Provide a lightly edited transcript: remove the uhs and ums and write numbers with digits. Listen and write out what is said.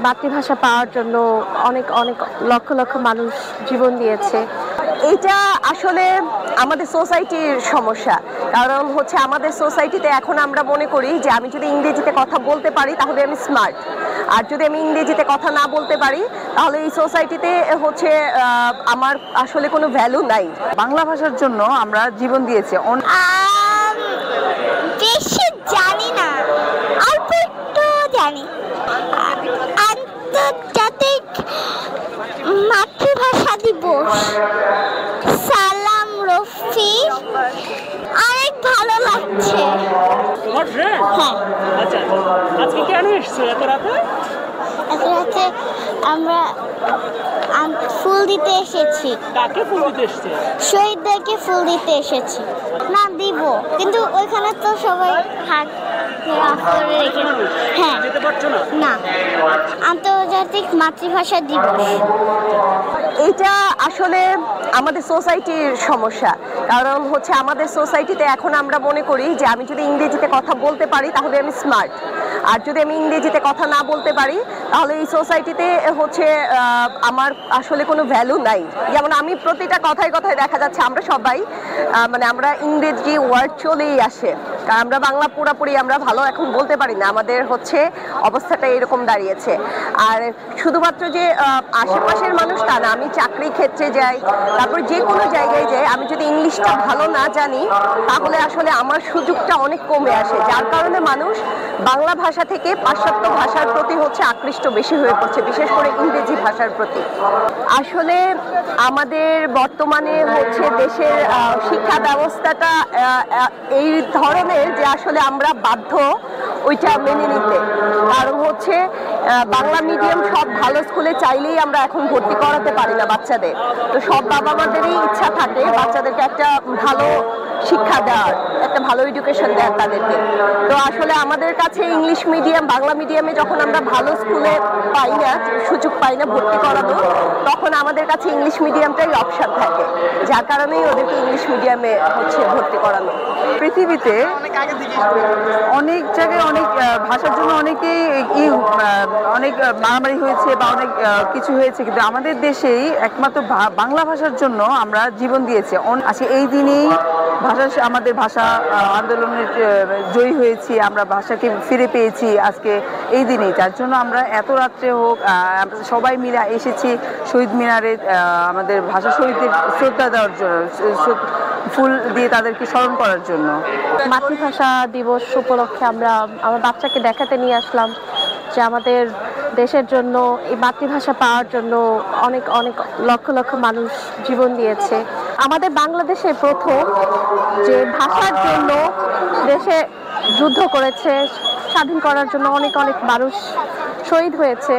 মাতৃভাষা পাওয়ার জন্য অনেক অনেক লক্ষ লক্ষ মানুষ জীবন দিয়েছে। এইটা আসলে আমাদের সোসাইটির সমস্যা। কারণ হচ্ছে আমাদের সোসাইটিতে এখন আমরা মনে করি যে আমি যদি ইংরেজিতে কথা বলতে পারি তাহলে আমি স্মার্ট, আর যদি আমি ইংরেজিতে কথা না বলতে পারি তাহলে এই সোসাইটিতে হচ্ছে আমার আসলে কোনো ভ্যালু নাই। বাংলা ভাষার জন্য আমরা জীবন দিয়েছি। বেশি জানি না, অল্প একটু জানি। আন্তর্জাতিক মাতৃভাষা দিবস, সালাম রফি, অনেক ভালো লাগছে। তোমার ফ্রেন্ড? হ্যাঁ। আচ্ছা, আজকে কেন এসছো এত রাতে? এত রাতে আমরা ফুল দিতে এসেছি। কাকে ফুল দিতে এসছো? শহীদদেরকে ফুল দিতে এসেছি। না দিব, কিন্তু ওইখানে তো সবাই হাত করে রেখে। হ্যাঁ, যেতে পারছো না? না। আন্তর্জাতিক মাতৃভাষা দিবস, এইটা আসলে আমাদের সোসাইটির সমস্যা। কারণ হচ্ছে আমাদের সোসাইটিতে এখন আমরা মনে করি যে আমি যদি ইংরেজিতে কথা বলতে পারি তাহলে আমি স্মার্ট, আর যদি আমি ইংরেজিতে কথা না বলতে পারি তাহলে এই সোসাইটিতে হচ্ছে আমার আসলে কোনো ভ্যালু নাই। যেমন আমি প্রতিটা কথায় কথায় দেখা যাচ্ছে আমরা সবাই মানে আমরা ইংরেজি ওয়ার্ড চলেই আসে, কারণ আমরা বাংলা পুরোপুরি আমরা ভালো এখন বলতে পারি না। আমাদের হচ্ছে অবস্থাটা এরকম দাঁড়িয়েছে। আর শুধুমাত্র যে আশেপাশের মানুষ তা না, আমি চাকরি ক্ষেত্রে যাই, তারপর যে কোনো জায়গায় যাই, আমি যদি ইংলিশটা ভালো না জানি তাহলে আসলে আমার সুযোগটা অনেক কমে আসে, যার কারণে মানুষ বাংলা ভাষা থেকে পাশ্চাত্য ভাষার প্রতি হচ্ছে আকৃষ্ট বেশি হয়ে পড়ছে, বিশেষ করে ইংরেজি ভাষার প্রতি। আসলে আমাদের বর্তমানে হচ্ছে দেশের শিক্ষা ব্যবস্থাটা এই ধরনের যে আসলে আমরা বাধ্য ওইটা মেনে নিতে। কারণ হচ্ছে বাংলা মিডিয়াম সব ভালো স্কুলে চাইলেই আমরা এখন ভর্তি করাতে পারি না বাচ্চাদের। তো সব বাবা মাদেরই ইচ্ছা থাকে বাচ্চাদেরকে একটা ভালো শিক্ষা দেওয়ার, একটা ভালো এডুকেশন দেওয়ার তাদেরকে। তো আসলে আমাদের কাছে ইংলিশ মিডিয়াম বাংলা মিডিয়ামে যখন আমরা ভালো স্কুলে পাই না, সুযোগ পাই না ভর্তি করানো, তখন আমাদের কাছে ইংলিশ মিডিয়ামটাই অপশন থাকে, যার কারণেই ওদেরকে ইংলিশ মিডিয়ামে হচ্ছে ভর্তি করানো। পৃথিবীতে অনেক জায়গায় অনেক ভাষার জন্য অনেকেই অনেক মারামারি হয়েছে বা অনেক কিছু হয়েছে, কিন্তু আমাদের দেশেই একমাত্র বাংলা ভাষার জন্য আমরা জীবন দিয়েছি। আজকে এই দিনেই আমাদের ভাষা আন্দোলনের জয়ী হয়েছি, আমরা ভাষাকে ফিরে পেয়েছি আজকে এই দিনেই। যার জন্য আমরা এত রাত্রে হোক সবাই মিলে এসেছি শহীদ মিনারে আমাদের ভাষা শহীদদের শ্রদ্ধা দেওয়ার জন্য, ফুল দিয়ে তাদেরকে স্মরণ করার জন্য। মাতৃভাষা দিবস উপলক্ষে আমরা আমার বাচ্চাকে দেখাতে নিয়ে আসলাম যে আমাদের দেশের জন্য এই মাতৃভাষা পাওয়ার জন্য অনেক অনেক লক্ষ লক্ষ মানুষ জীবন দিয়েছে। আমাদের বাংলাদেশে প্রথম যে ভাষার জন্য দেশে যুদ্ধ করেছে, স্বাধীন করার জন্য অনেক অনেক মানুষ শহীদ হয়েছে।